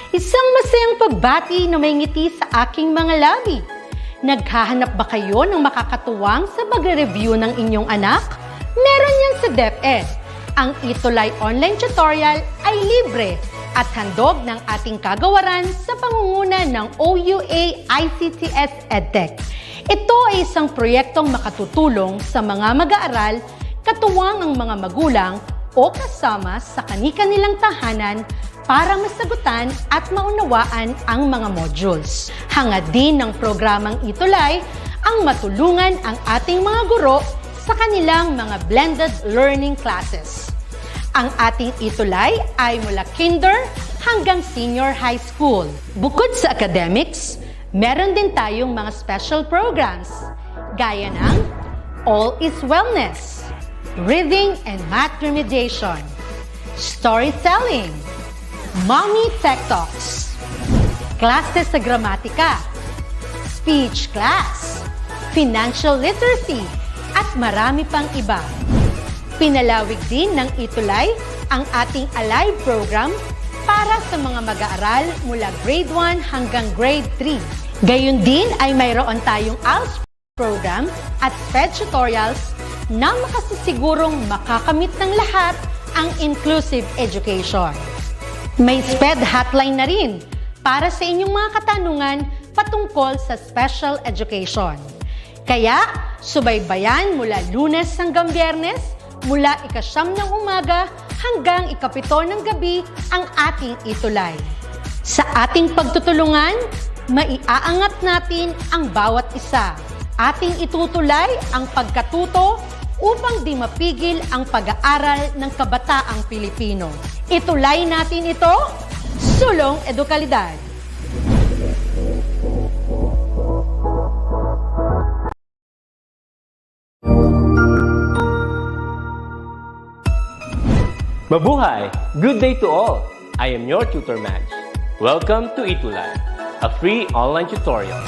Isang masayang pagbati na may ngiti sa aking mga labi. Naghahanap ba kayo ng makakatuwang sa pagre-review ng inyong anak? Meron yan sa DepEd. Ang ETUlay online tutorial ay libre at handog ng ating kagawaran sa pangunguna ng OUA ICTS EdTech. Ito ay isang proyektong makatutulong sa mga mag-aaral, katuwang ang mga magulang o kasama sa kani-kanilang tahanan para masagutan at maunawaan ang mga modules. Hangad din ng programang ETUlay ang matulungan ang ating mga guro sa kanilang mga blended learning classes. Ang ating ETUlay ay mula kinder hanggang senior high school. Bukod sa academics, meron din tayong mga special programs gaya ng All is Wellness, Reading and Math Remediation, Storytelling, Mommy Tech Talks, Classes sa Gramatika, Speech Class, Financial Literacy, at marami pang iba. Pinalawig din ng ETUlay ang ating Alive program para sa mga mag-aaral mula grade 1 hanggang grade 3. Gayun din ay mayroon tayong ALS program at SPED tutorials na makasisigurong makakamit ng lahat ang inclusive education. May SPED hotline na rin para sa inyong mga katanungan patungkol sa special education. Kaya, subaybayan mula Lunes hanggang Biyernes, mula 9:00 ng umaga hanggang 7:00 ng gabi ang ating ETUlay. Sa ating pagtutulungan, maiaangat natin ang bawat isa. Ating itutulay ang pagkatuto upang di mapigil ang pag-aaral ng kabataang Pilipino. Itulay natin ito, sulong edukalidad. Mabuhay! Good day to all! I am your tutor Madge. Welcome to ETUlay, a free online tutorial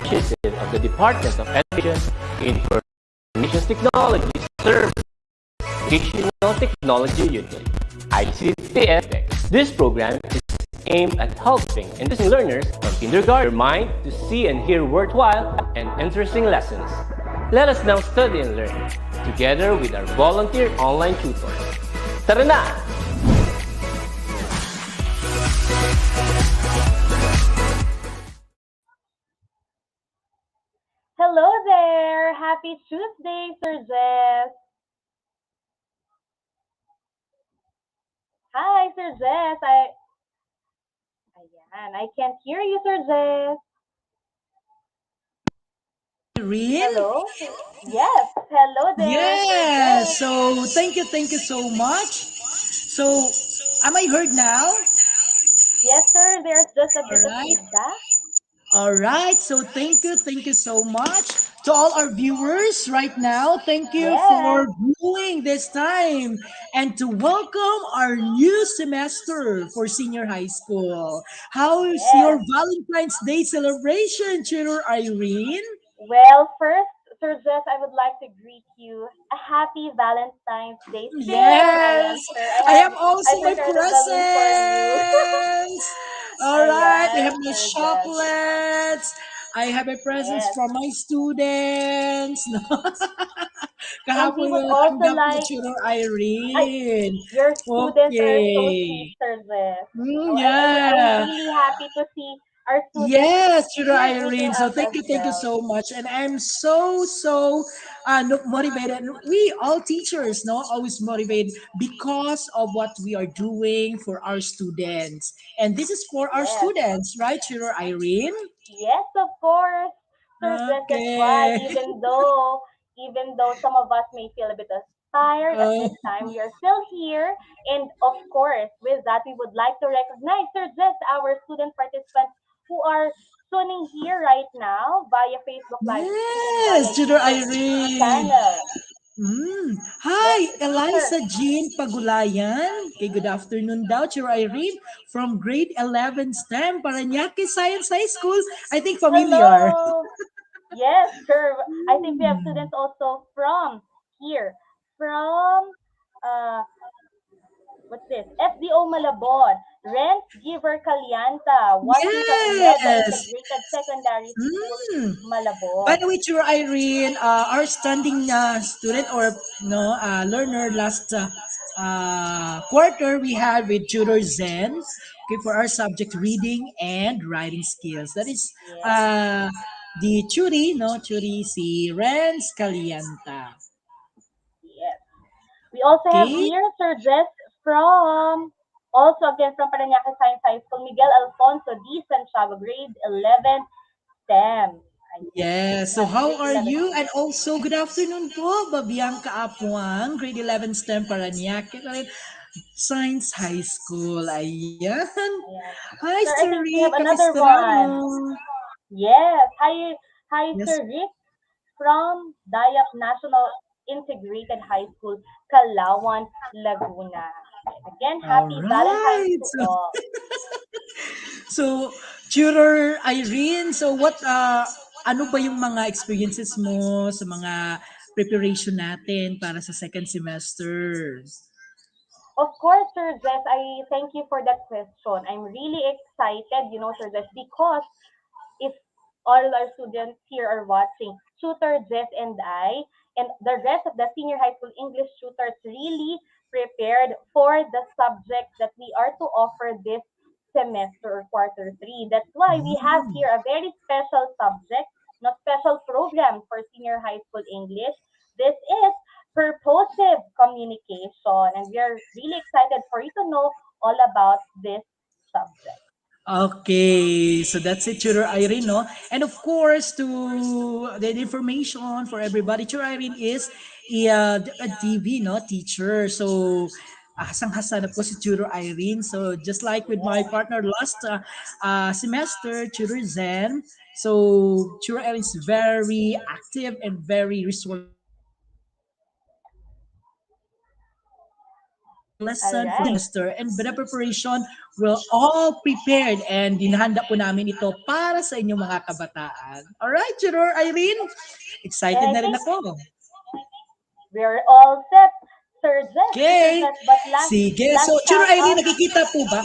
initiative of the Department of Education Information Technology Service Educational Technology Unit, ICTS. This program is aimed at helping and teaching learners from kindergarten mind to see and hear worthwhile and interesting lessons. Let us now study and learn together with our volunteer online tutors. Tara na! Hello there! Happy Tuesday, Sir Jess! Hi, Sir Jess! I can't hear you, Sir Jess. Real? Hello? Yes, hello there. Yes. So thank you so much. So am I heard now? Yes, sir. There's just a bit of Alright. feedback. All right. So thank you so much to all our viewers right now. Thank you Yes. for viewing this time and to welcome our new semester for senior high school. How's Yes. your Valentine's Day celebration, Tutor Irene? Well, first, Sir Jess, I would like to greet you a happy Valentine's Day. Still, Yes, I have also I my prepared a balloon for you. presents. All right, I Ayan, have my Sir Jess. chocolates. I have my presents Yes. from my students. And we Kahapon would yung also natanggap ko like, Tutor Irene. your students are so Okay. sweet, Sir Jess. Mm, So I yeah. was really happy to see our students Yes, Tutor here greeting Irene. So us thank as you well. so much. And I'm so motivated. We all teachers, no, always motivated because of what we are doing for our students. And this is for our Yes. students, right, Tutor Irene? Yes, of course. Sir Jess, that's why Okay. even though some of us may feel a bit tired at this time, we are still here. And of course, with that, we would like to recognize, Sir Jess, our student participants who are tuning here right now via Facebook Live stream and via Yes, Tutor YouTube Irene. channel. Hi, Yes, Eliza sir. Jean Pagulayan. Okay, good afternoon daw, Tutor Irene from grade 11 STEM, Parañaque Science High School. I think familiar. Hello. Yes, sir. I think we have students also from here, from uh, what's this? FDO Malabon, Rent Giver Calianta, watching from Ineva Yes. Integrated Secondary School, Mm. By Malabon. the way, Chiro Irene, our standing student or no learner last quarter we had with tutor Zen, okay, for our subject reading and writing skills. That is Yes, uh, the Churi, no Churi si Renz Calianta. yes. We also have Okay. here Sir Jess from, also again from Parañaque Science High School, Miguel Alfonso D. Santiago, grade 11 STEM. Yes. So Yeah, how grade are 11 you? And STEM. also good afternoon po, Babiangka Apuang, grade 11 STEM Paranaque, Science High School. Ayan. Ayan. Hi, Sir, I Sir think we Rick. have another Kamusta mo? one. Yes. Hi, Yes. Sir Rick from Dayap National Integrated High School, Calauan, Laguna. And again, All happy Valentine's right. to all. So, Tutor Irene, so what, ano ba yung mga experiences mo sa mga preparation natin para sa second semester? Of course, Sir Jess, I thank you for that question. I'm really excited, Sir Jess, because if all our students here are watching, Tutor Jess and I, and the rest of the senior high school English tutors really prepared for the subjects that we are to offer this semester or quarter three. That's why we have here a very special subject, not special program for senior high school English. This is purposive communication, and we are really excited for you to know all about this subject. Okay, so that's it, Tutor Irene, no? And of course, to the information for everybody, Tutor Irene is a TV, no, teacher. So, hasang-hasa na po si Tutor Irene. So, just like with my Yes. partner last semester, Tutor Zen. So, Tutor Irene is very active and very resourceful in providing All lesson for right. semester, and with the preparation, we're all prepared and dinahanda po namin ito para sa inyong mga kabataan. Alright, Juror Irene, And excited I na rin think ako. we're all set. Sir Okay, Jess, but sige. last So, Juror shout Irene, out. nakikita po ba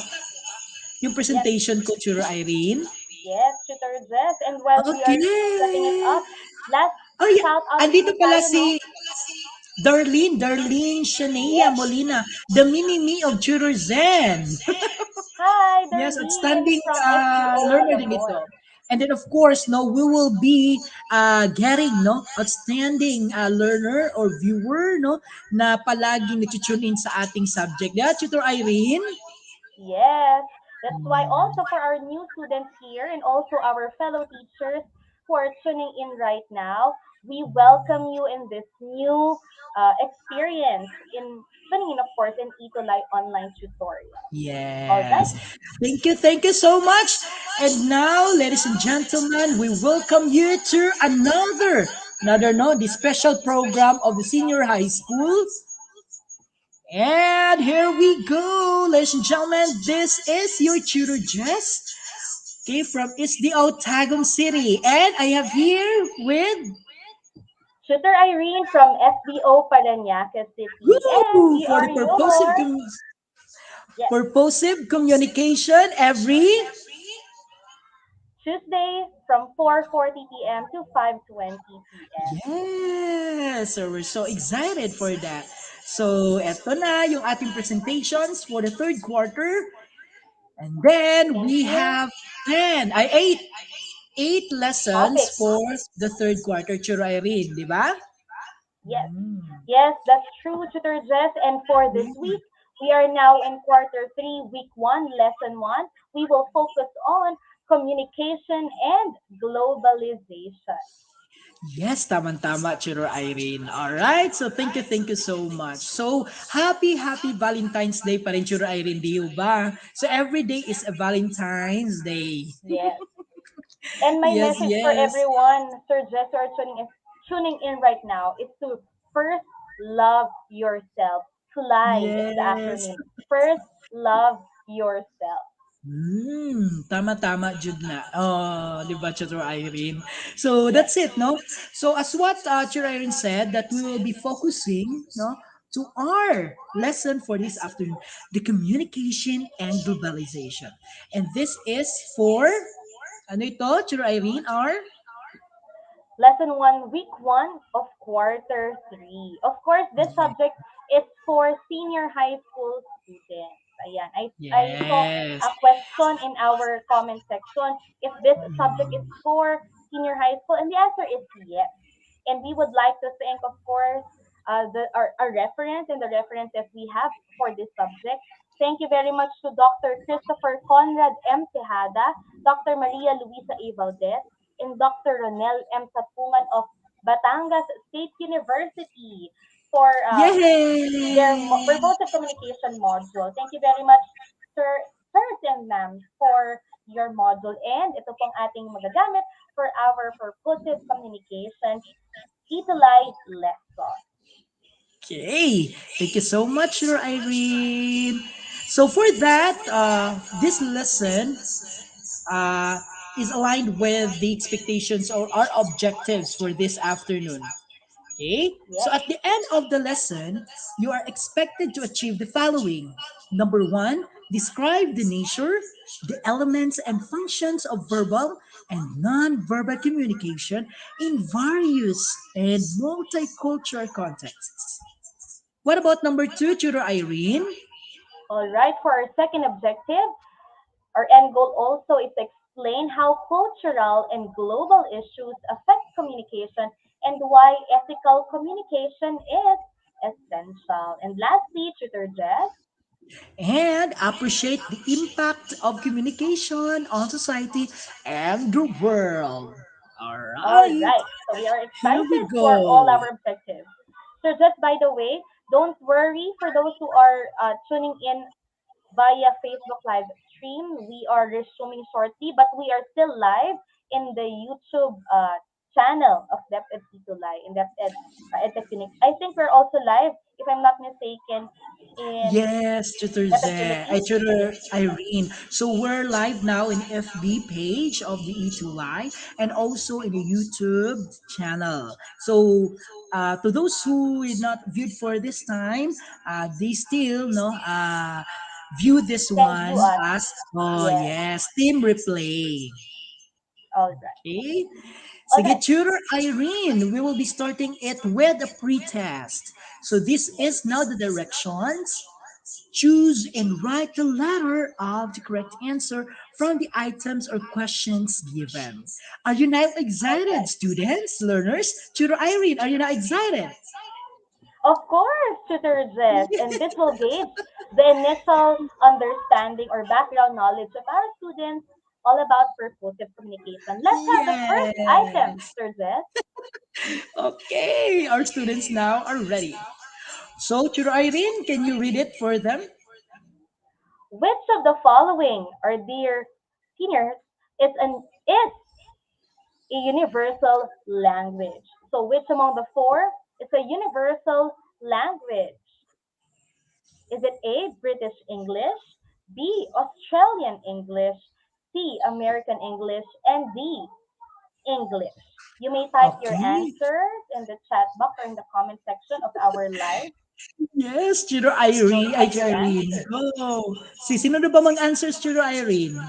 yung Yes, presentation ko, Juror Irene? yes, Tutor Jess. And while we are setting it Okay. up, last Oh, yeah. shout out Andito din pala tayo, no? si Darlene Shania Yes. Molina, the mini-me of Tutor Zen. Hi, Yes, Darlene outstanding from FBO learner din ito. Malabon. And then of course, no, we will be getting no outstanding learner or viewer no na palaging nag-tune in sa ating subject. Yeah, Tutor Irene. Yes. That's why also for our new students here and also our fellow teachers who are tuning in right now, we welcome you in this new experience in tuning in, of course, in ETUlay online tutorial. All right. Yes. Thank you so much. And now, ladies and gentlemen, we welcome you to another no, the special program of the senior high school. And here we go, ladies and gentlemen. This is your tutor Jess, okay, from SDO Tagum City. And I have here with Tutor Irene from FBO Parañaque City. And woo, we for the are your, yes, purposive communication every Tuesday from 4:40 p.m. to 5:20 p.m. yes. So we're so excited for that. So eto na yung ating presentations for the third quarter. And then Thank we you. have 10, eight lessons Topic. for the third quarter, Churairin, di ba? Yes. Yes, that's true, Tutor Jess. And for this week, we are now in quarter three, week one, lesson one. We will focus on communication and globalization. Yes, tama-tama, Chiro Irene. All right, so thank you so much. So, happy Valentine's Day pa rin, Chiro Irene, di ba? So, every day is a Valentine's Day. Yes. And my Yes, message for yes. everyone, Sir Jess, who are tuning in right now, is to first love yourself. Tulay is the Yes. acronym. First love yourself. Tama-tama, Jud na. Oh, di ba, Chiro Irene? So, Yes. that's it, no? So, as what Chiro Irene said, that we will be focusing, no, to our lesson for this afternoon, the communication and globalization. And this is for, ano ito, Chiro Irene, our Lesson 1, week 1 of quarter 3. Of course, this subject is for senior high school students. Ayan. I saw yes. a question in our comment section if this subject is for senior high school, and the answer is yes. And we would like to thank, of course, our reference and the references we have for this subject. Thank you very much to Dr. Christopher Conrad M. Tejada, Dr. Maria Luisa A. Valdez, and Dr. Ronel M. Sapungan of Batangas State University for their Yay! purposive communication module. Thank you very much, sirs and ma'am, for your module. And ito pong ating magagamit for our purposive communication ETUlay lesson. Okay, thank you so much, Chiro Irene. So for that, this lesson uh, is aligned with the expectations or our objectives for this afternoon. Okay? So Yes. at the end of the lesson, you are expected to achieve the following. Number one, describe the nature, the elements, and functions of verbal and non-verbal communication in various and multicultural contexts. What about number two, Tutor Irene? All right. For our second objective, our end goal also is to explain how cultural and global issues affect communication and why ethical communication is essential. And lastly, Tutor Jess. And appreciate the impact of communication on society and the world. All All right, right. So we are here we excited for all go. our objectives. So just by the way, don't worry for those who are tuning in via Facebook live stream. We are resuming shortly, but we are still live in the YouTube channel of DepEd ETUlay in DepEd EdTech Unit. I think we're also live, if I'm not mistaken, in Yes, Tutor DepEd Ze, I Philippines. Tutor Irene. So we're live now in FB page of the E2Y and also in the YouTube channel. So to those who did not viewed for this time, they still no view this Can view one us. as oh Yes. yes, team replay. All right. Okay. All Sige, right. Tutor Irene, we will be starting it with a pre-test. So this Yes. is now the directions. Choose and write the letter of the correct answer from the items or questions given. Are you now All excited, right. students, learners? Tutor Irene, are you now excited? Of course, Tutor Jess, and this will gauge the initial understanding or background knowledge of our students all about purposive communication. Let's have the first item, Yes. Tutor Jess. Okay, our students now are ready. So, Tutor Irene, can you read it for them? Which of the following, our dear seniors, is a universal language? So, which among the four is a universal language? Is it A, British English, B, Australian English, C, American English, and D, English? You may type your Okay. answers in the chat box or in the comment section of our live. Yes, Tutor So Irene. Ay, type Tutor your Irene. answer. Go. Sino na ba mag-answers, Tutor Irene?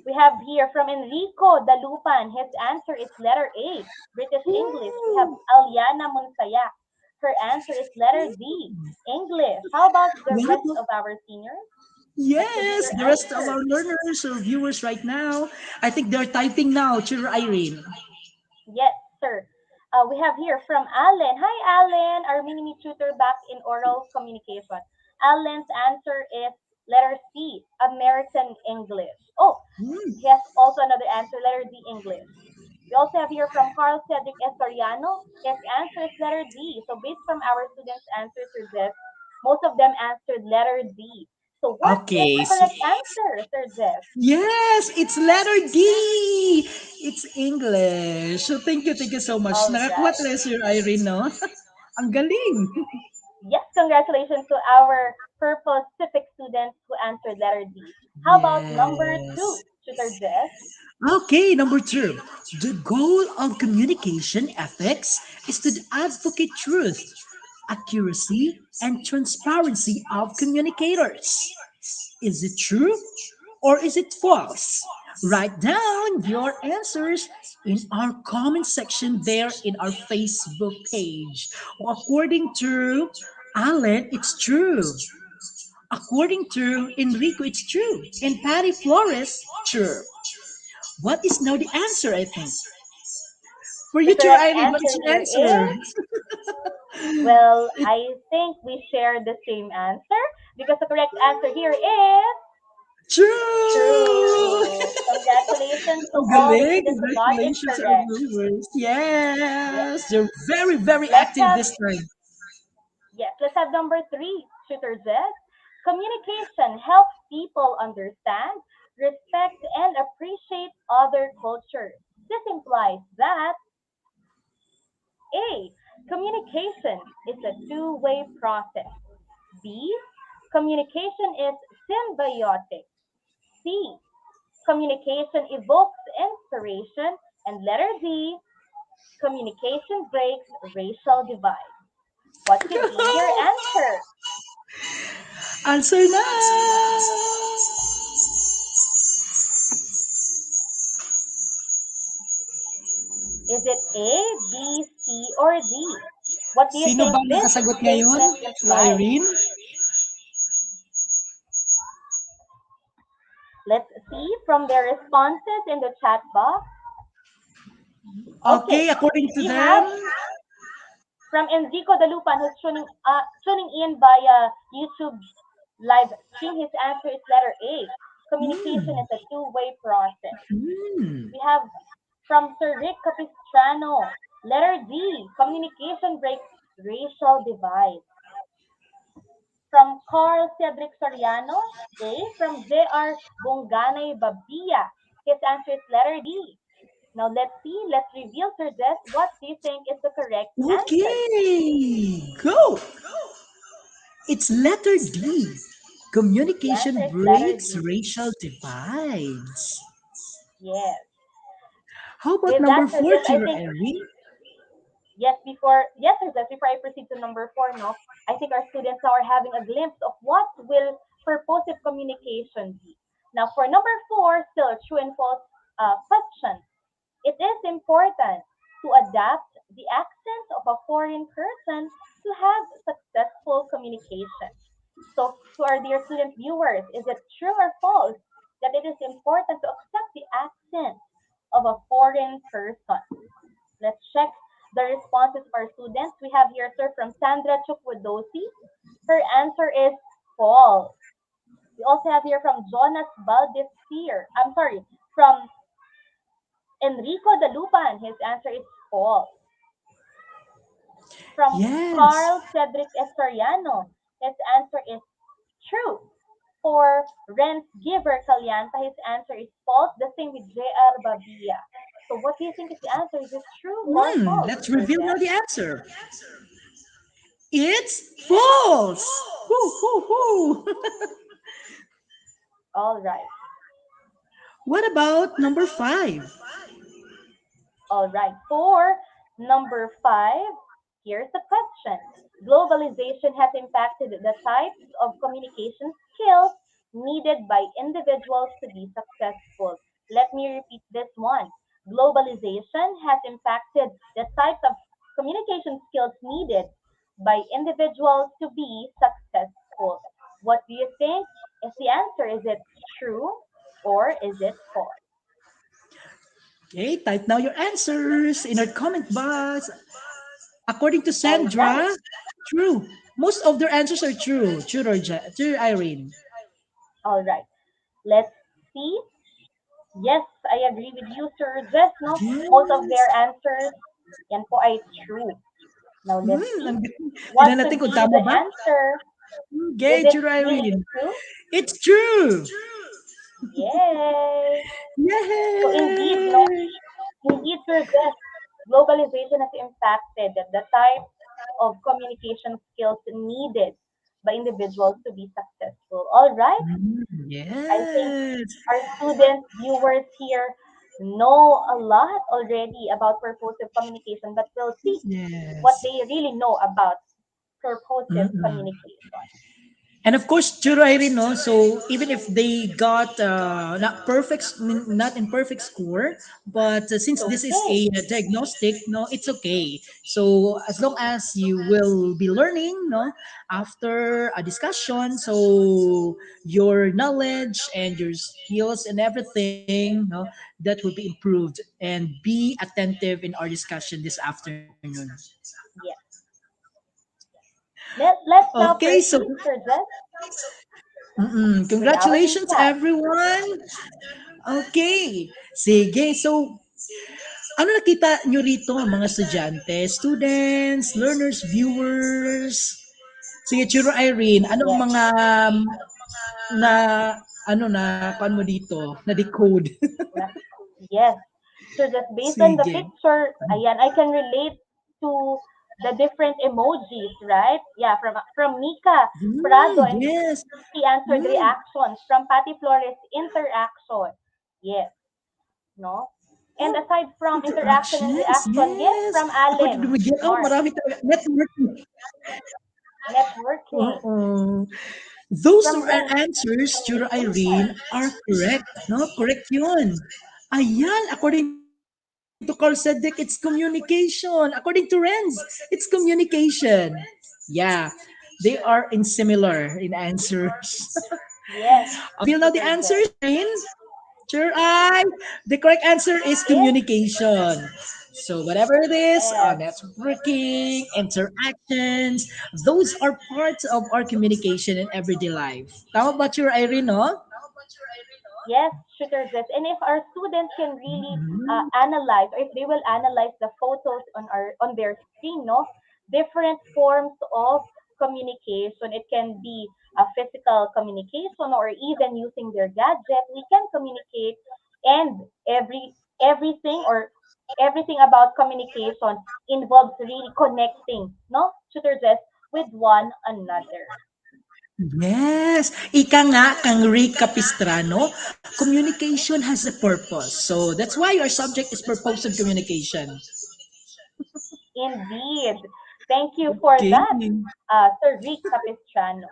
We have here from Enrico Dalupan. His answer is letter A, British English. We have Woo! Aliana Munsaya. Her answer is letter D, English. How about the What rest about of our seniors? What could be yes, your the rest of answer? our learners or viewers right now? I think they're typing now, Tutor Irene. Yes, sir. We have here from Allen. Hi, Allen, our mini tutor back in oral communication. Allen's answer is letter C, American English. Oh, Hmm. he has also another answer, letter D, English. We also have here from Carl Cedric Estoriano. His answer is letter D. So based from our students' answers to this, most of them answered letter D. So what is Okay. the correct answer, Sir Jeff? Yes, it's letter D. It's English. So thank you so much. All Nakakuha right. talaga Sir Irene, no? Ang galing. Yes, congratulations to our Purposive students who answered letter D. How about number Yes. two, Tutor Jess? Okay, number two. The goal of communication ethics is to advocate truth, accuracy, and transparency of communicators. Is it true or is it false? Write down your answers in our comment section there in our Facebook page. According to Alan, it's true. According to Enrico, it's true. And Patty Flores, true. What is now the answer, I think? For The you, Teacher correct Irene, what is answer your here answer? is, well, I think we share the same answer because the correct answer here is True! true. Congratulations to Ang all the galing! students who got it Congratulations to our correct. viewers. Yes. Yes! They're very, very Let's active have this time. Yes, let's have number three, Shooter Jess. Communication helps people understand, respect, and appreciate other cultures. This implies that A. Communication is a two-way process. B. Communication is symbiotic. C. Communication evokes inspiration. And letter D. Communication breaks racial divides. What could be your answer? Answer na! Is it A, B, C, or D? What do you Sino ba think this nakasagot ngayon? statement Teacher implies? Irene? Let's see from their responses in the chat box. Okay, Okay, according to we them, have from Enrico Dalupan who's tuning in via YouTube live stream. His answer is letter A. Communication is a two-way process. We have from Sir Rick Capistrano, letter D. Communication breaks racial divide. From Carl Cedric Soriano, A. From J.R. Bunganay Babia, his answer is letter D. Now let's see, let's reveal, Sir Jess, what do you think is the correct answer? okay, go! It's letter D. The answer Communication is letter breaks D. racial divides. Yes. How about With number that, Sir four, Jess, I Teacher think Irene? Sir Jess, before I proceed to number four, no, I think our students now are having a glimpse of what will purposive communication be. Now, for number four, still a true and false question. It is important to adapt the accent of a foreign person to have successful communication. So, to our dear student viewers, is it true or false that it is important to accept the accent of a foreign person? Let's check the responses of our students. We have here, sir, from Sandra Chukwadosi. Her answer is false. We also have here from Jonas Baldesir. I'm sorry, from Enrico Dalupan. His answer is false. From Yes. Carl Cedric Estoriano. His answer is true. For Renz Giver Calianta, his answer is false. The same with J.R. Babia. So what do you think is the answer? Is it true or false, Let's Sir reveal now Jess? the answer. It's false. Hoo, hoo, hoo. All right. What about number five? All right. For number five, here's the question. Globalization has impacted the types of communication skills needed by individuals to be successful. Let me repeat this one. Globalization has impacted the types of communication skills needed by individuals to be successful. What do you think is the answer? Is it true or is it false? Okay, type now your answers in our comment box. According to All right. Sandra, true. Most of their answers are true. True, Irene. All right. Let's see. Yes, I agree with you, Sir Jess, no? Most of Yes. their answers, yan po ay true. Now, let's see. Tingnan What natin could kung be tama the ba. answer? Is Okay, it true, really Irene. true? It's true. Yay! So, indeed, no? Yay! Indeed, Sir Jess, globalization has impacted the type of communication skills needed by individuals to be successful. All right. I think Yes. our students, viewers here know a lot already about purposive communication, but we'll see what Yes. they really know about purposive communication. And of course, Churo Irene, no? So even if they got not in perfect score, but It's since this is okay. a diagnostic, no, it's okay. So as long as you will be learning, no, after a discussion, so your knowledge and your skills and everything, no, that will be improved. And be attentive in our discussion this afternoon. Yes. Let's now Okay, so proceed, Sir Jess, with our congratulations recap. everyone. Okay. Sige. So, ano nakita nyo rito mga estudyante, students, learners, viewers? Sige, Chiro Irene, anong Yes. mga na kuan mo dito, na decode? Na- Yes. So just based on the Sige. picture, ayan, I can relate to the different emojis, right? Yeah, from Mika, Prado, and Yes. he answered Mm, reactions. From Patty Flores, interaction. Yes, no? And oh, aside from interaction and interactions. reaction, yes, Yes. from Ako Allen, dumigyan. Oh, smart. marami talaga. Networking. Networking. Oo. Those From are Glenn, answers, Chura communication. Irene, are correct. No, correct yun. Ayan, according to Carl Cedric, it's communication. According to Renz, it's communication. Yeah, they are in similar in answers. Yes, Feel now the Tutor answers, Jess. Irene? Sure, I. The correct answer is Yes, communication. So whatever it is, yes, networking, interactions, those are parts of our communication in everyday life. Tama ba, Sure, Irene, no? yes, Tutor Jess. And if our students can really Mhm. analyze, or if they will analyze the photos on their screen, no, different forms of communication. It can be a physical communication or even using their gadget. We can communicate, and everything or everything about communication involves really connecting, no, Tutor Jess, with one another. Yes. Ika nga, kang Rick Capistrano, communication has a purpose. So that's why our subject is purposive communication. Indeed. Thank you for Okay. that, Sir Rick Capistrano.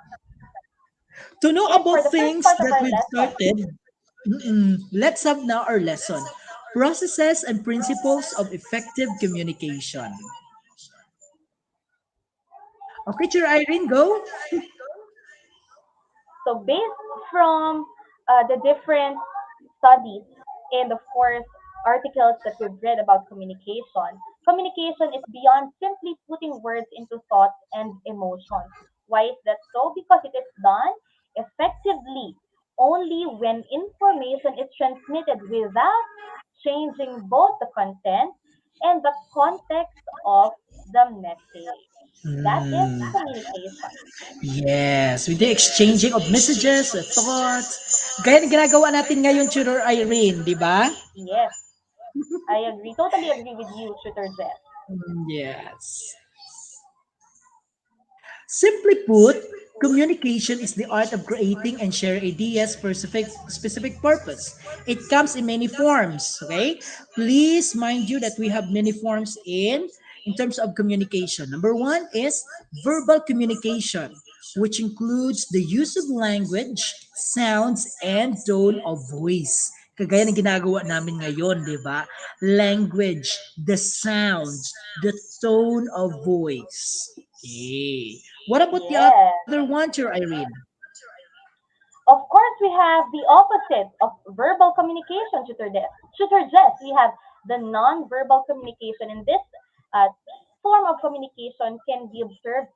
To know And for about the first things part of that our we've lesson, started, let's have now our lesson. Processes and principles of effective communication. Okay, Teacher Irene, go. so based from the different studies and of course articles that we've read about communication, communication is beyond simply putting words into thoughts and emotions. Why is that so? Because it is done effectively only when information is transmitted without changing both the content and the context of the message. That is Hmm. communication. Yes, with the exchanging of messages, thoughts. Gaya ng ginagawa natin ngayon, Tutor Irene, di ba? Yes, I agree. Totally agree with you, Tutor Jeff. Yes. Simply put, communication is the art of creating and sharing ideas for specific purpose. It comes in many forms, okay? Please mind you that we have many forms in terms of communication. Number one is verbal communication, which includes the use of language, sounds, and tone of voice. Kagaya ng ginagawa namin ngayon, di ba? Language, the sounds, the tone of voice. Okay. What about the other Yes. one, Sir Irene? Of course, we have the opposite of verbal communication, Tutor Jess. We have the non-verbal communication. And this uh, form of communication can be observed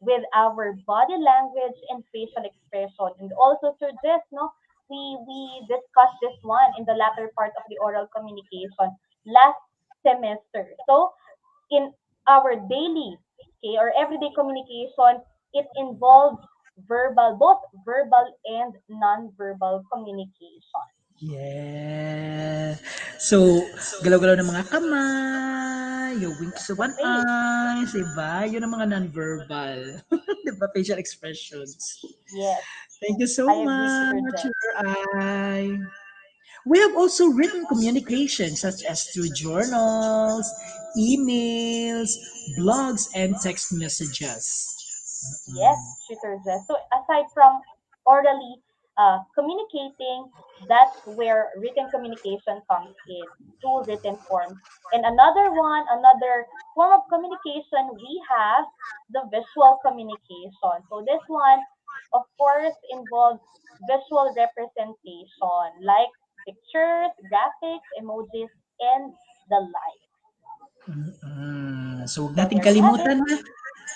with our body language and facial expression. And also, Sir Jess, no, we discussed this one in the latter part of the oral communication last semester. So, in our daily, okay, or everyday communication, it involves both verbal and non-verbal communication. Yeah. So, galaw-galaw ng mga kamay, yung wink sa The one face, eyes, diba? Yun ang mga non-verbal. diba? Facial expressions. yes, Thank you so I agree, Tutor much, Jess. your eye. We have also written communication such as through journals, emails, blogs, and text messages. Yes, tutor Jess. So aside from orally communicating, that's where written communication comes in through written forms. And another form of communication, we have the visual communication. So this one, of course, involves visual representation like pictures, graphics, emojis, and the like. So, huwag So nating there you have kalimutan it. na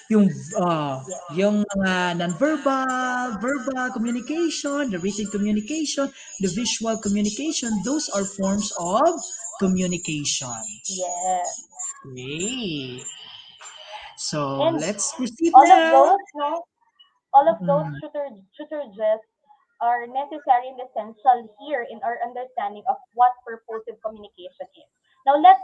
yung ah, Yes, yung mga non-verbal, verbal communication, the written communication, the visual communication, those are forms of communication. yes. Okay. So, And let's proceed all of now. those, no, all of those Mm, tutorages are necessary and essential here in our understanding of what purposive communication is. Now let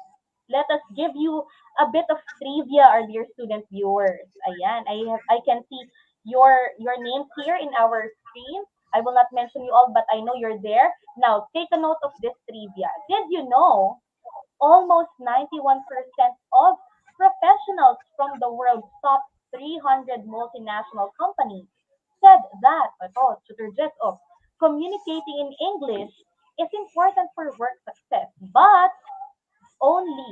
us give you a bit of trivia, our dear student viewers. Ayan, I can see your names here in our screen. I will not mention you all, but I know you're there. Now take a note of this trivia. Did you know almost 91% of professionals from the world's top 300 multinational companies said that, suggest of communicating in English is important for work success, but only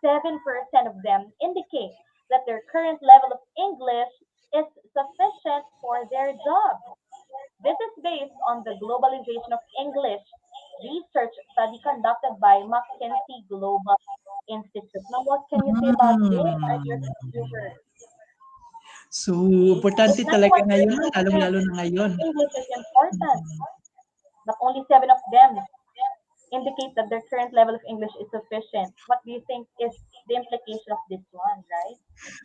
7% of them indicate that their current level of English is sufficient for their job. This is based on the globalization of English research study conducted by McKinsey Global Institute. Now, what can you say about this, our dear mm. viewers? So, Okay, if importante talaga ngayon, 91% said lalong-lalo na ngayon. English is important, but only 7 of them indicate that their current level of English is sufficient. What do you think is the implication of this one, right?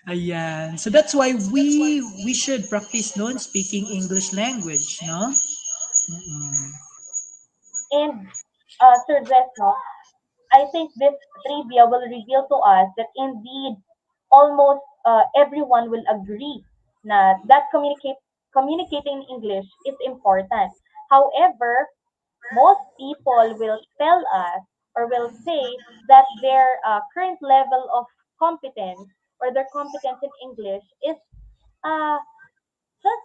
Ayan. So that's why we should practice noon speaking English language, no? Mm. And Sir Jess, no, I think this trivia will reveal to us that indeed almost everyone will agree that communicating in English is important. However, most people will tell us or will say that their current level of competence or their competence in English is uh, just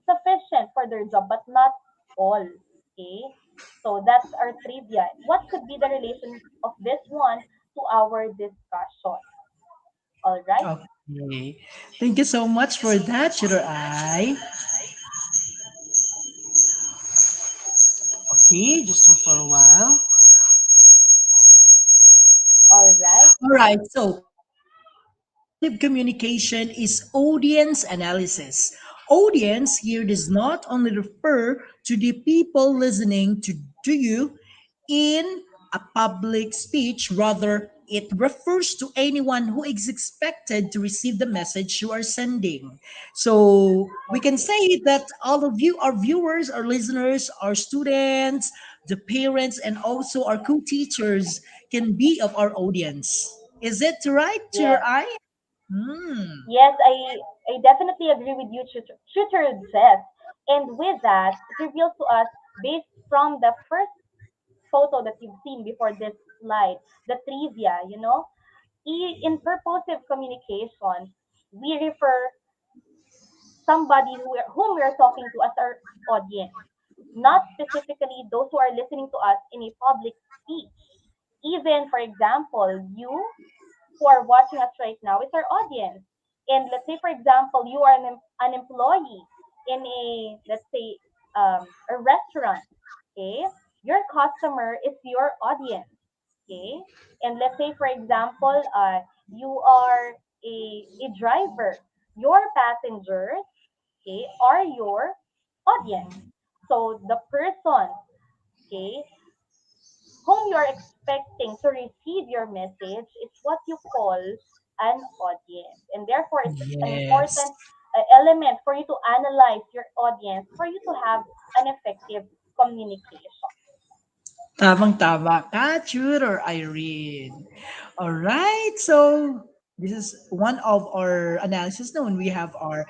sufficient for their job, but not all. Okay? So that's our trivia. What could be the relation of this one to our discussion? All right? Okay. Thank you so much for that, Shiro I. Okay, just for a while. All right. All right, so purposive communication is audience analysis. Audience here does not only refer to the people listening to you in a public speech, rather, it refers to anyone who is expected to receive the message you are sending. So we can Okay. say that all of you, our viewers, our listeners, our students, the parents, and also our co-teachers can be of our audience. Is it right to your Yes. eye? Hmm. Yes, I definitely agree with you, Tutor Jess. And with that, it reveals to us, based from the first photo that you've seen before this slide, the trivia, in purposive communication, we refer somebody whom we are talking to as our audience, not specifically those who are listening to us in a public speech. Even, for example, you who are watching us right now is our audience. And let's say, for example, you are an employee in let's say, a restaurant. Okay, your customer is your audience. Okay, and let's say, for example, you are a driver. Your passengers, okay, are your audience. So the person, okay, whom you are expecting to receive your message is what you call an audience. And therefore, it's an Yes. important element for you to analyze your audience for you to have an effective communication. Tamang-tama ka, Tutor Irene. All right. So this is one of our analysis now when we have our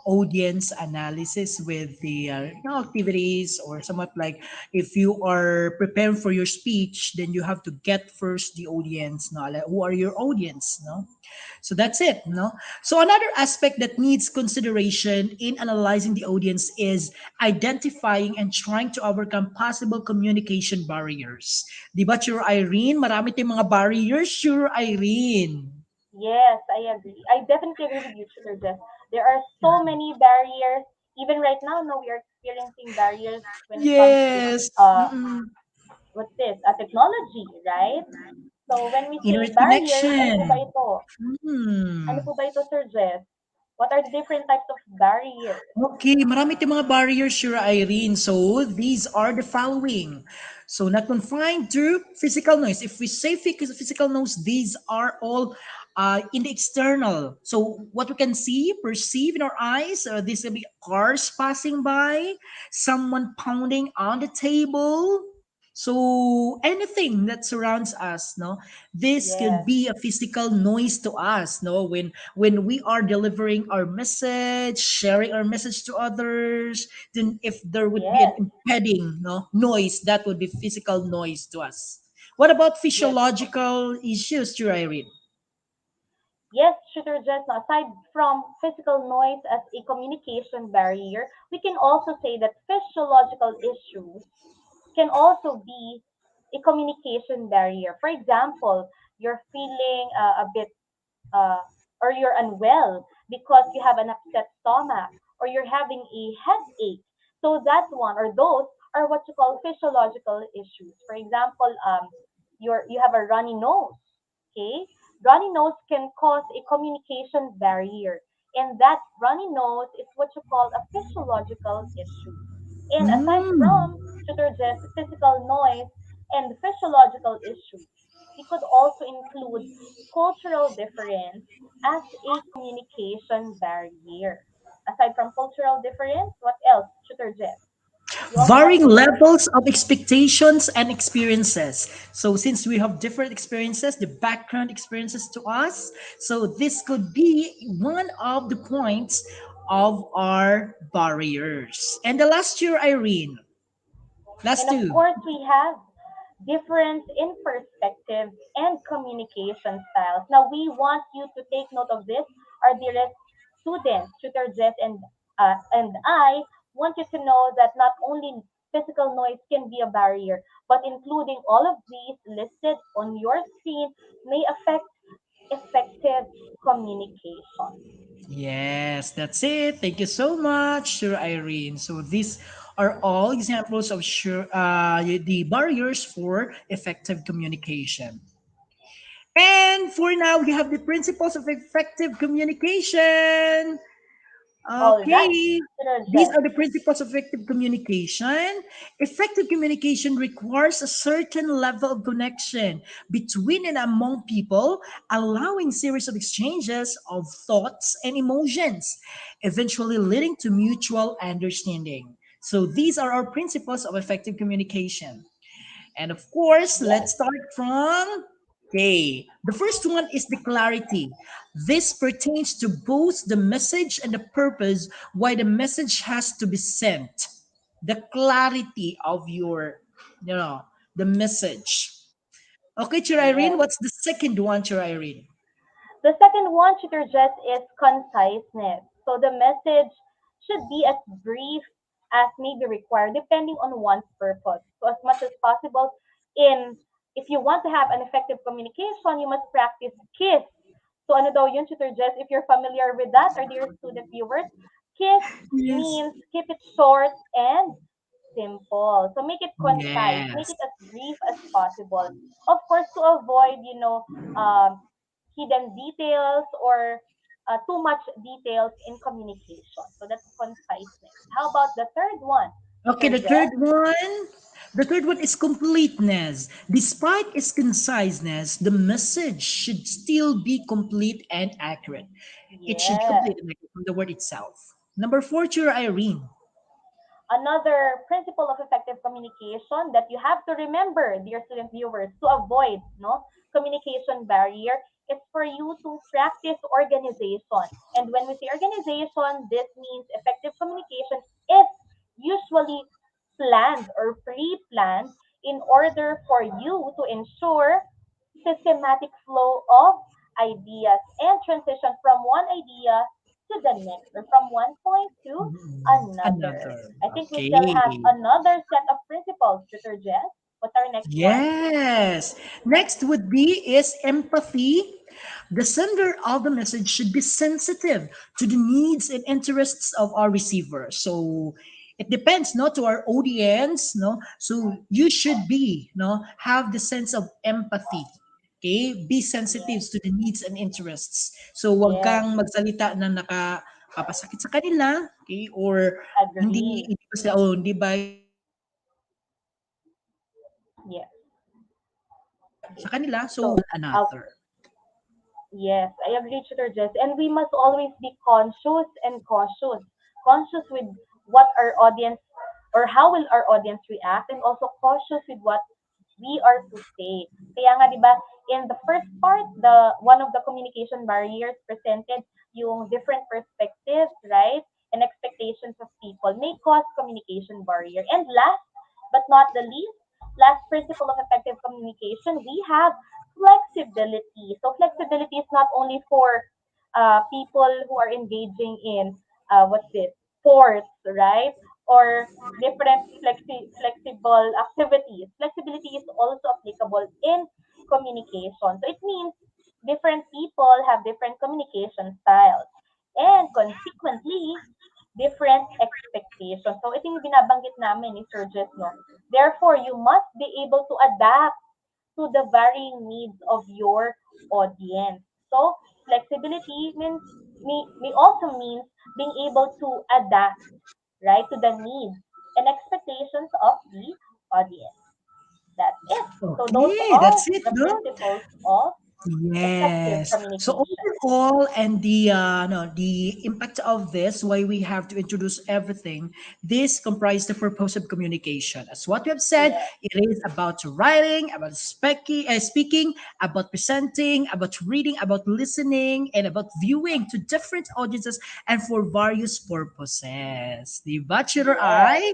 audience analysis with the activities, or somewhat like if you are preparing for your speech, then you have to get first the audience, no? Like, who are your audience, no? So that's it, no? So another aspect that needs consideration in analyzing the audience is identifying and trying to overcome possible communication barriers. Di ba, sure Irene? Marami tayong mga barriers, sure Irene. Yes, I agree. I definitely agree with you, Tutor Jess. There are so many barriers. Even right now, no, we are experiencing barriers when it comes to Yes. what's this? Technology, right? So when we say Internet barriers, ano po ba connection. ito? Ano Hmm. po ba ito, Sir Jess? What are the different types of barriers? Okay, marami tayong mga barriers, Shira Irene. So, these are the following. So, not confined to physical noise. If we say physical noise, these are all in the external. So, what we can see, perceive in our eyes, this will be cars passing by, someone pounding on the table. So anything that surrounds us, no, this could Yes, be a physical noise to us, no, when we are delivering our message, sharing our message to others, then if there would be an yes, impeding, no, noise, that would be physical noise to us. What about yes. physiological issues, Irene? Yes, Tutor Jess, now, aside from physical noise as a communication barrier, we can also say that physiological issues can also be a communication barrier. For example, you're feeling a bit uh, or you're unwell because you have an upset stomach or you're having a headache. So that one or those are what you call physiological issues. For example, you have a runny nose. Okay, runny nose can cause a communication barrier, and that runny nose is what you call a physiological issue. And aside Mm. from tutor just physical noise and physiological issues, we could also include cultural difference as a communication barrier. Aside from cultural difference, what else, Tutor Jeff? You also want Varying to share? levels of expectations and experiences. So since we have different experiences, the background experiences to us, so this could be one of the points of our barriers. And the last year, Irene, last And of two. course, we have difference in perspective and communication styles. Now, we want you to take note of this. Our dearest students, Tutor Jess and I want you to know that not only physical noise can be a barrier, but including all of these listed on your screen may affect effective communication. Yes, that's it. Thank you so much, Sir Irene. So these are all examples of the barriers for effective communication. And for now, we have the principles of effective communication. All right, Okay. Tutor These Jess. are the principles of effective communication. Effective communication requires a certain level of connection between and among people, allowing series of exchanges of thoughts and emotions, eventually leading to mutual understanding. So these are our principles of effective communication. And of course, Yes. let's start from okay. The first one is the clarity. This pertains to both the message and the purpose why the message has to be sent. The clarity of your, the message. Okay, Chirirene, Yes. what's the second one, Chirirene? The second one, Tutor Jess, is conciseness. So the message should be as brief as may be required, depending on one's purpose. So as much as possible, in if you want to have an effective communication, you must practice KISS. So ano daw yun, Tutor Jess? If you're familiar with that, or dear student viewers, KISS Yes. means keep it short and simple. So make it concise, make Yes. it as brief as possible. Of course, to avoid, hidden details or too much details in communication. So that's conciseness. How about the third one, Okay, Tutor the Jess? third one. The third one is completeness. Despite its conciseness, the message should still be complete and accurate. It should Yes. complete and accurate from the word itself. Number four, to Irene. Another principle of effective communication that you have to remember, dear student viewers, to avoid no communication barrier It's for you to practice organization. And when we say organization, this means effective communication is usually planned or pre-planned in order for you to ensure systematic flow of ideas and transition from one idea to the next or from one point to another. Another. I think we still have Okay. another set of principles, Tutor Jess. What's our next one? Yes. Next would be is empathy. The sender of the message should be sensitive to the needs and interests of our receiver. So it depends, no, to our audience, no. So you should be, no, have the sense of empathy. Okay? Be sensitive Yes, to the needs and interests. So wag yes, kang magsalita na nakapapasakit sa kanila, okay? Or hindi agree. hindi ba sila, oh, hindi ba yung Yes. sa kanila, so So, one uh, another. yes, I agree, Tutor Jess. And we must always be conscious and cautious. Conscious with what our audience or how will our audience react, and also cautious with what we are to say. Kaya nga, di ba, in the first part, one of the communication barriers presented yung different perspectives, right? And expectations of people may cause communication barrier. And last but not the least, last principle of effective communication, we have flexibility. So flexibility is not only for people who are engaging in what's this sports, right? Or different flexible activities. Flexibility is also applicable in communication. So it means different people have different communication styles. And consequently, different expectations. So ito yung binabanggit namin ni Sir Jess, no? Therefore, you must be able to adapt to the varying needs of your audience. So flexibility may also means being able to adapt, right, to the needs and expectations of the audience. That's it. So those Okay, are that's it, the no? principles of effective Yes. So communication. overall, and the no, the impact of this, why we have to introduce everything. This comprised the purpose of communication. As what we have said, Yes, it is about writing, about speaking, about presenting, about reading, about listening, and about viewing to different audiences and for various purposes. The bachelor yes, eye.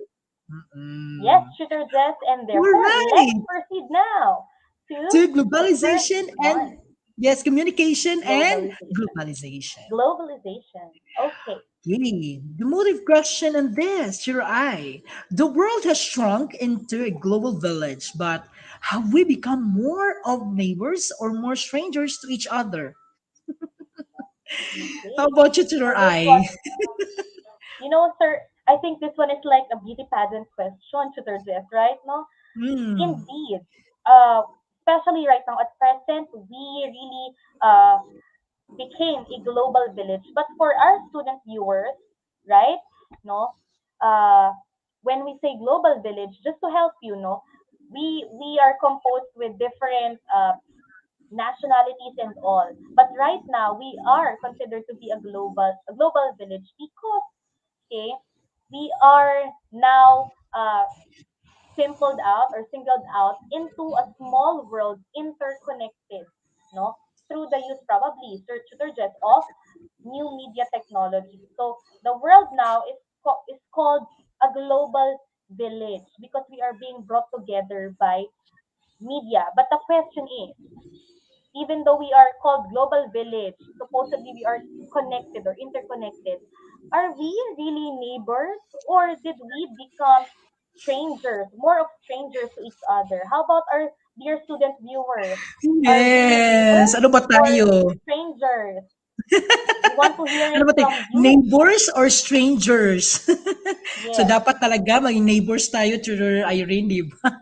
yes, Mm-mm. Tutor Jess, and All therefore let's right. proceed now to To the first globalization and one, yes, communication and globalization. globalization. Globalization. Okay. Okay, the motive question on this, your eye. The world has shrunk into a global village, but have we become more of neighbors or more strangers to each other? How Okay. about you, to your For this eye? one, sir, I think this one is like a beauty pageant question, Tutor Jess, right? No? Hmm. Indeed. Uh, Especially right now at present, we really became a global village. But for our student viewers, right? No, uh, when we say global village, just to help you know, we are composed with different nationalities and all. But right now, we are considered to be a global village because okay, we are now simpled out or singled out into a small world interconnected, no, through the use probably just of new media technology. So the world now is called a global village because we are being brought together by media. But the question is, even though we are called global village, supposedly we are connected or interconnected, are we really neighbors or did we become strangers, more of strangers to each other? How about our dear student viewers? Are we Yes. neighbors Ano ba or tayo? strangers? We want to hear Ano it ba tayo? from you. Neighbors or strangers? So Yes, dapat talaga maging neighbors tayo to Irene, di ba?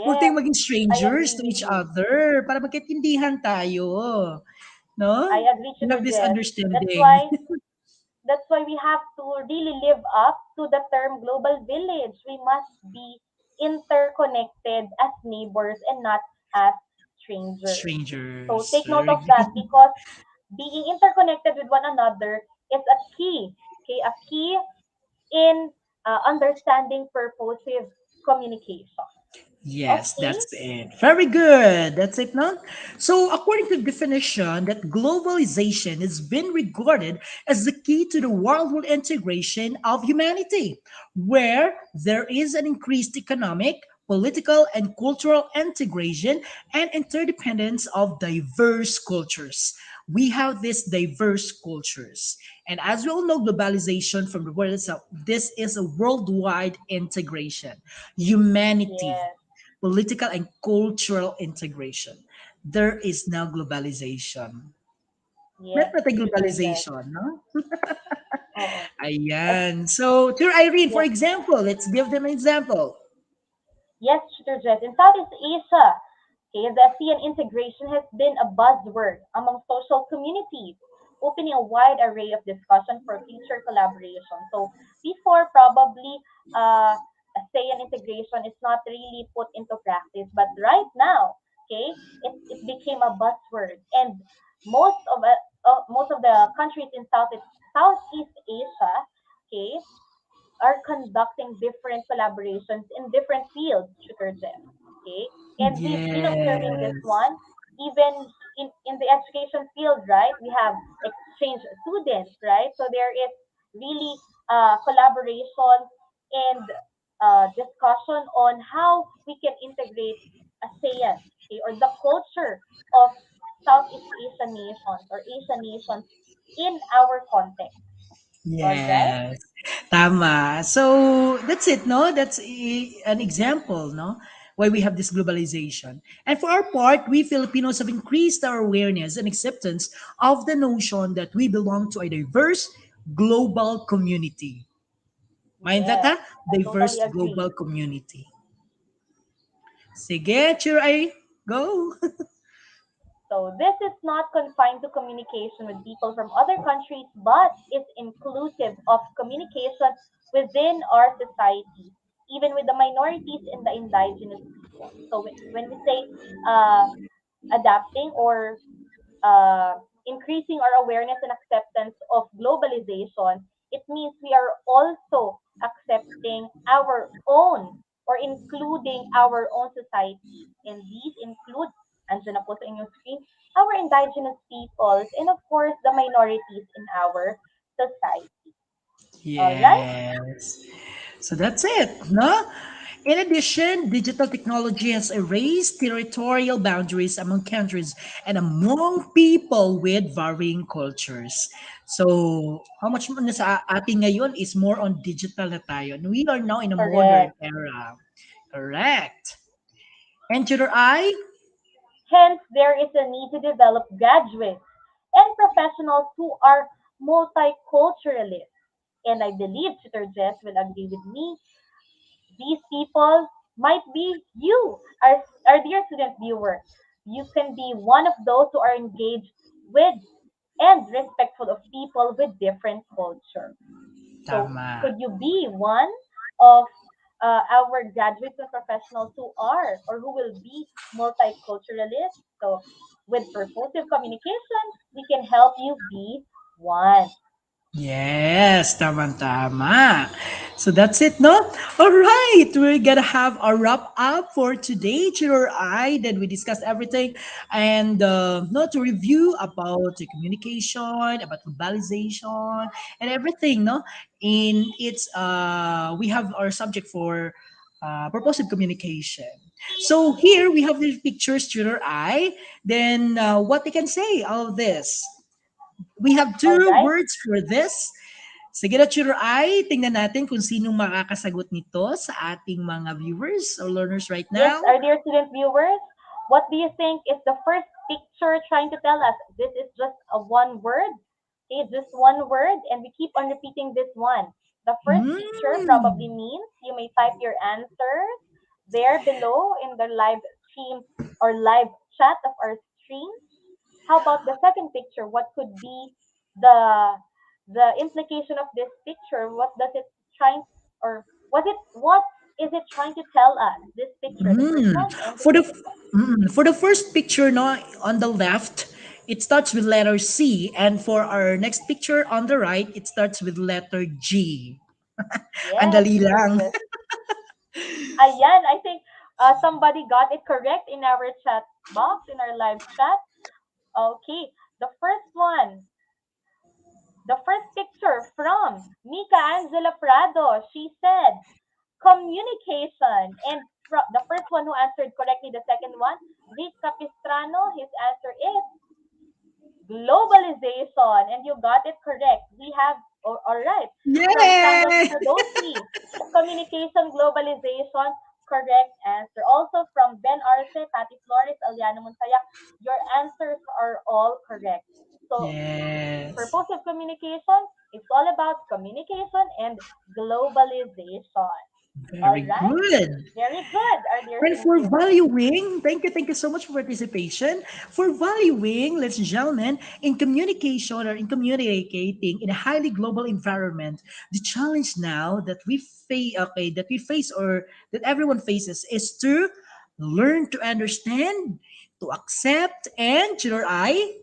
Huwag yes, tayong maging I strangers agree to with each you. other para magkaintindihan tayo. I No? agree We to have this Jess. That's understanding. why that's why we have to really live up to the term global village. We must be interconnected as neighbors and not as strangers. So Strangers. take note Very of that good. because being interconnected with one another is a key, okay, a key in understanding purposive communication. Yes, Okay. that's it. Very good. That's it, no? So, according to the definition, that globalization has been regarded as the key to the worldwide integration of humanity, where there is an increased economic, political, and cultural integration and interdependence of diverse cultures. We have these diverse cultures. And as we all know, globalization from the word itself, this is a worldwide integration. Humanity, Yes. political and cultural integration. There is now globalization. Yes, Not a Tutor Jess. globalization, no? Oo. As, Ayan. So, to Irene, for yes, example, let's give them an example. yes, Tutor Jess. In Southeast Asia, okay, the ASEAN integration has been a buzzword among social communities, opening a wide array of discussion for future collaboration. So before, probably, ASEAN integration is not really put into practice, but right now, okay, it became a buzzword, and most of the countries in Southeast Asia, okay, are conducting different collaborations in different fields, Shooter Jeff. Okay? And we've been observing this Yes. one even in the education field, right? We have exchange students, right? So there is really collaboration and discussion on how we can integrate ASEAN, okay, or the culture of Southeast Asian nations or Asian nations in our context. All right? Yes. Tama. So, that's it, no? That's an example, no? Why we have this globalization. And for our part, we Filipinos have increased our awareness and acceptance of the notion that we belong to a diverse global community. Mind that, Yes, ha? I totally Diverse agree. global community. Sige, Churay, go. So this is not confined to communication with people from other countries, but is inclusive of communication within our society, even with the minorities and the indigenous people. So when we say uh, adapting or increasing our awareness and acceptance of globalization, it means we are also accepting our own or including our own society. And these include, andyan na po sa inyong screen, our indigenous peoples and of course the minorities in our society. All right? Yes. So that's it, no? In addition, digital technology has erased territorial boundaries among countries and among people with varying cultures. So, how much mo na sa atin ngayon is more on digital na tayo. We are now in a modern Correct. era. Correct. And to your eye? Hence, there is a need to develop graduates and professionals who are multiculturalists. And I believe Tutor Jess will agree with me. These people might be you, our dear student viewer. You can be one of those who are engaged with and respectful of people with different culture. So, Tama. could you be one of our graduates and professionals who are or who will be multiculturalists? So, with purposive communication, we can help you be one. Yes, tama-tama. So that's it, no? All right, we're gonna have a wrap up for today, Chiro I. Then we discussed everything and no to review about the communication, about globalization, and everything, no? In its we have our subject for purposive communication. So here we have the pictures, Chiro I. Then what they can say of this? We have All two right? words for this. Sige na, Chiro ay, tingnan natin kung sino makakasagot nito sa ating mga viewers or learners right Yes, now. our dear student viewers, what do you think is the first picture trying to tell us? This is just a one word. Okay, just one word, and we keep on repeating this one. The first picture probably Hmm. means you may type your answers there below in the live stream or live chat of our stream. How about the second picture? What could be the implication of this picture? What does it trying or what is it trying to tell us? This picture, the first Hmm. one and the For the second one. for the first picture no on the left, it starts with letter C, and for our next picture on the right, it starts with letter G. Ang Yes, dali Teacher lang. Jess. Ayan, I think Somebody got it correct in our chat box, in our live chat. Okay, the first one, the first picture from Mika Angela Prado. She said, communication. And the first one who answered correctly, the second one, Vic Capistrano, his answer is globalization. And you got it correct. We have, all right, from Sandra Yay! Kudosi, communication, globalization, correct answer. Also from Ben Arce, Patty Flores, Aliana Monsayak, your answers are all correct. So Yes. purposive communication, it's all about communication and globalization. All Very right. good. Very good, our dear And student for viewers. valuing, thank you so much for participation. For valuing, ladies and gentlemen, in communication or in communicating in a highly global environment, the challenge now that we face or that everyone faces is to learn to understand, to accept, and to your eye.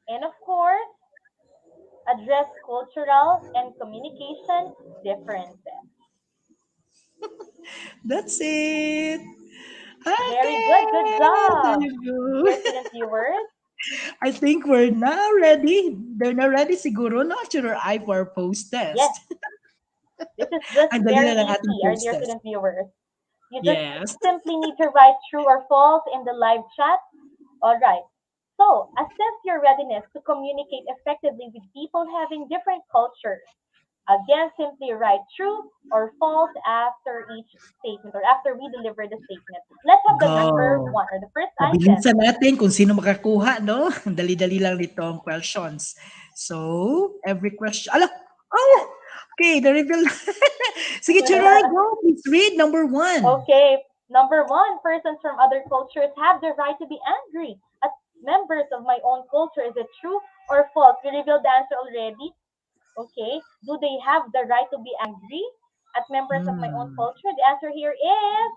And of course, address cultural and communication differences. That's it. Very good. Good Okay, there job, you dear go. student viewers. I think we're now ready. They're now ready siguro no to your eye for our post Yes, test. this is just Ang dali very na ng ating easy, our post dear test. student viewers. You just Yes. simply need to write true or false in the live chat. All right. So, assess your readiness to communicate effectively with people having different cultures. Again, simply write true or false after each statement or after we deliver the statement. Let's have the number Go. one or the first item. Mabilisan natin kung sino makakuha, no? Ang dali-dali lang nitong questions. So, every question. Ala! Oh! Okay, the reveal. Sige, Churor, go. Please read number one. Okay, number one, persons from other cultures have the right to be angry at members of my own culture. Is it true or false? We revealed the answer already. Okay, do they have the right to be angry at members of my own Hmm. culture? The answer here is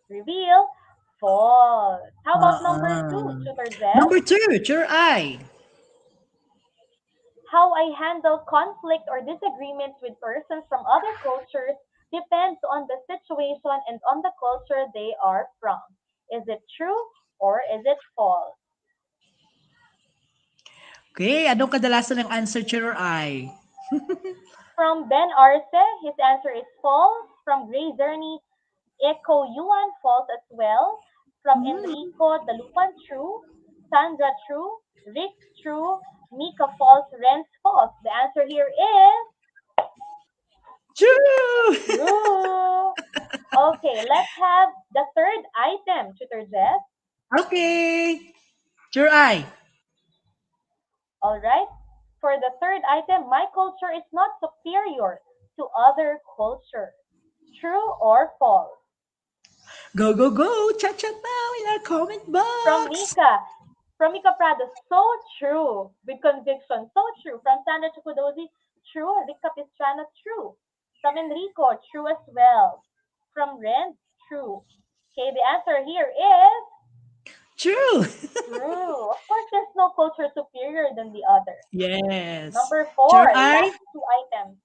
reveal false. How about number two, Uh-uh. Tutor Zed? Number two, your eye. How I handle conflict or disagreements with persons from other cultures depends on the situation and on the culture they are from. Is it true or is it false? Okay, anong kadalasan ng answer, your eye? From Ben Arce, his answer is false. From Gray Zerny, Echo Yuan, false as well. From Hmm. Enrico Dalupan, true. Sandra, true. Rick, true. Mika, false. Renz, false. The answer here is True! true. Okay, let's have the third item, Tutor Jess. Okay. Your eye. All right. For the third item, my culture is not superior to other cultures. True or false? Go, go, go. Chat, chat now in our comment From box. Mika. From Mika Prado, so true. With conviction, so true. From Sandra Chukudozi, true. Rick Capistrano, true. From Enrico, true as well. From Ren, true. Okay, the answer here is True. true. Of course, there's no culture superior than the other. Yes. Number four, Your eye. last two items.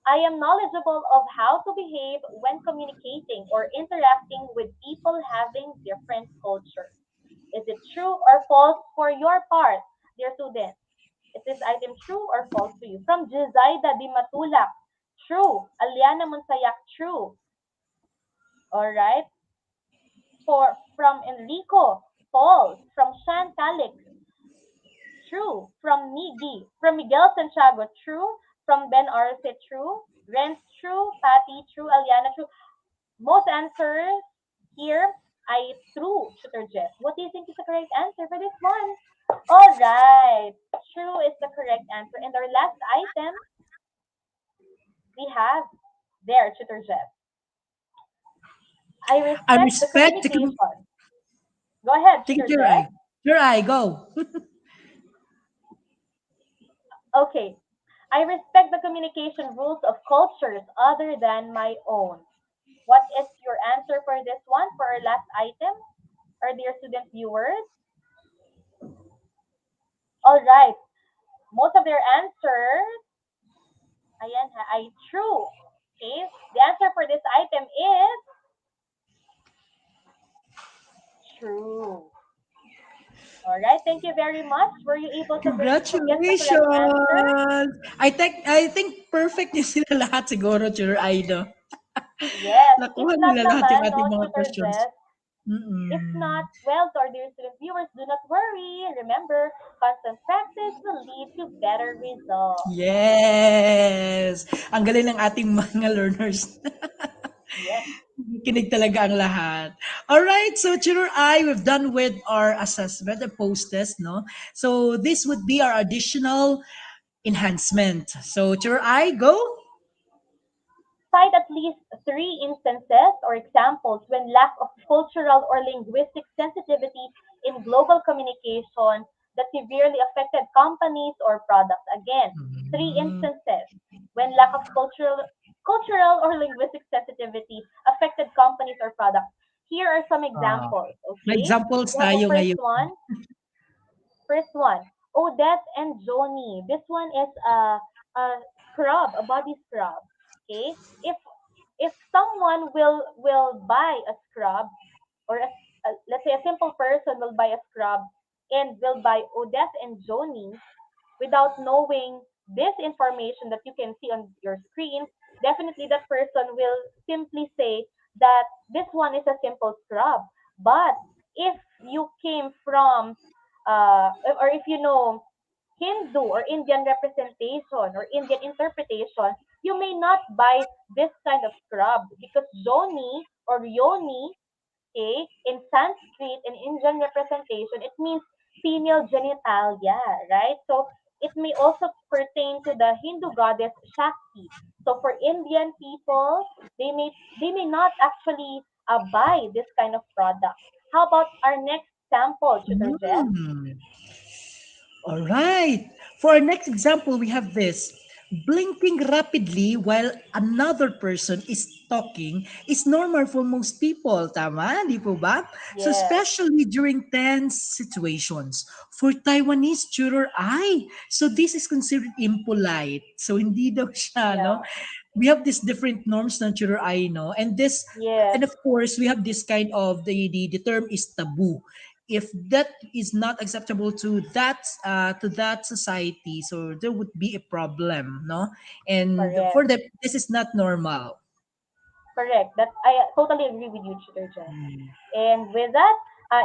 I am knowledgeable of how to behave when communicating or interacting with people having different cultures. Is it true or false for your part, dear students? Is this item true or false to you? From Jizaida Di Matulak, true. Aliana Monsayak, true. All right. From Enrico, false. From Shan Talix, true. From Miguel Santiago, true. From Ben Arce, true. Renz, true. Patty, true. Aliana, true. Most answers here, I true, Tutor Jess. What do you think is the correct answer for this one? All right. True is the correct answer. And our last item, we have there, Tutor Jess. I I respect the respect the communication. Go ahead, Take it Tutor your Jess. eye. Your eye, go. Okay. I respect the communication rules of cultures other than my own. What is your answer for this one, for our last item? Our dear student viewers? All right. Most of their answers, ayan ha, ay true. Okay, the answer for this item is true. All right, thank you very much. Were you able to get the correct answer? Congratulations! I think perfect yung sila lahat siguro, Chur Aido. Yes. If Nakuha not nila lahat yung naman, ating no, mga Tutor questions. Jess. If not, Mm-mm. well, to our dear student viewers, do not worry. Remember, constant practice will lead to better results. Yes! Ang galing ng ating mga learners. Yes. Kinig talaga ang lahat. Alright, so Churur I, we've done with our assessment, the post-test, no? So this would be our additional enhancement. So Churur I, go! Cite at least three instances or examples when lack of cultural or linguistic sensitivity in global communication that severely affected companies or products. Again, three Mm. instances when lack of cultural or linguistic sensitivity affected companies or products. Here are some Ah, examples, may okay? examples We have the tayo first ngayon. one. First one, Odette and Joni. This one is a scrub, a body scrub. Okay, if someone will buy a scrub, or let's say a simple person will buy a scrub and will buy Odette and Joni without knowing this information that you can see on your screen, definitely that person will simply say that this one is a simple scrub. But if you came from, or if you know Hindu or Indian representation or Indian interpretation, you may not buy this kind of scrub because Joni or Yoni, okay, in Sanskrit and Indian representation, it means female genitalia, right? So it may also pertain to the Hindu goddess Shakti. So for Indian people, they may not actually buy this kind of product. How about our next sample, Tutor Jess? Mm. All right. For our next example, we have this. Blinking rapidly while another person is talking is normal for most people. Tama? Di po ba? So Yes, especially during tense situations. For Taiwanese tutor, so this is considered impolite. So hindi daw siya, no? yeah, We have these different norms ng tutor no? yes, And of course, we have this kind of, the term is taboo. If that is not acceptable to that society, so there would be a problem, no? And correct. for them, this is not normal. Correct. That I totally agree with you, Tutor Jess. Mm. And with that,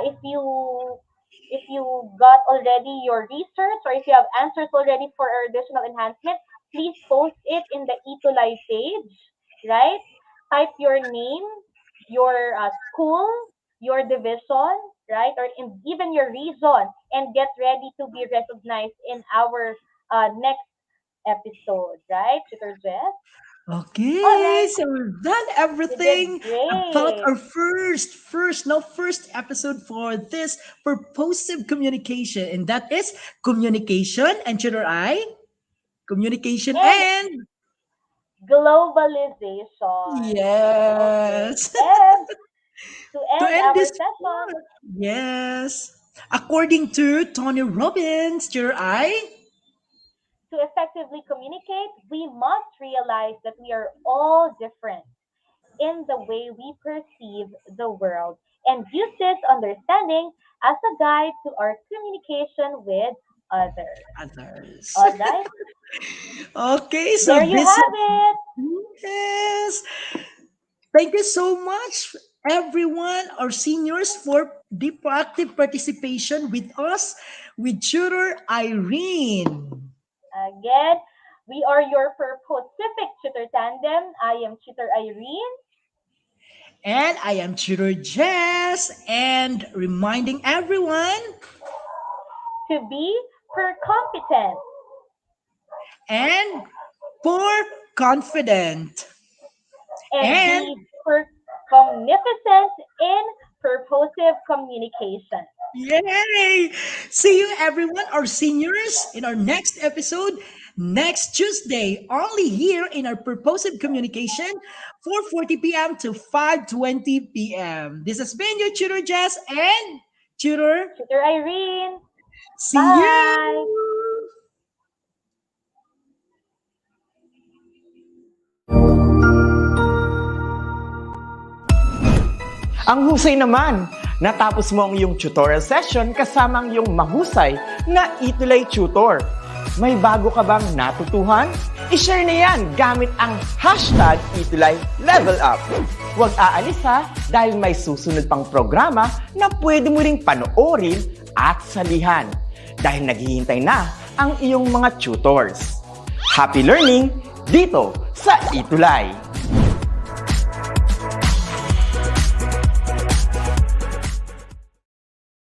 if you got already your research or if you have answers already for our additional enhancement, please post it in the ETUlay page, right? Type your name, your school, your division, right, or even your region, and get ready to be recognized in our next episode, right, Tutor Jess? All Okay, right, so we've done you did everything about great. our first episode for this purposive communication, and that is communication and tutor communication And and globalization. Okay. yes. And to To end end our this session, part, yes. According to Tony Robbins, your to effectively communicate, we must realize that we are all different in the way we perceive the world and use this understanding as a guide to our communication with others. others. All right? Okay, so There you this have it. yes. Thank you so much, everyone, our seniors, for the proactive participation with us, with tutor Irene. Again, we are your Purposive tutor tandem. I am tutor Irene. And I am tutor Jess, and reminding everyone To be per competent and for confident. and And be per comnificent in purposive communication. yay! See you, everyone, our seniors, in our next episode next Tuesday, only here in our Purposive Communication, 4:40 p.m. to 5:20 p.m. This has been your tutor Jess and tutor. Tutor Irene, See bye. you. Ang husay naman! Natapos mo ang iyong tutorial session kasama ang iyong mahusay na ETUlay tutor. May bago ka bang natutuhan? I-share na yan gamit ang hashtag ETUlay Level Up. Huwag aalis ha, dahil may susunod pang programa na pwede mo ring panoorin at salihan. Dahil naghihintay na ang iyong mga tutors. Happy learning dito sa ETUlay!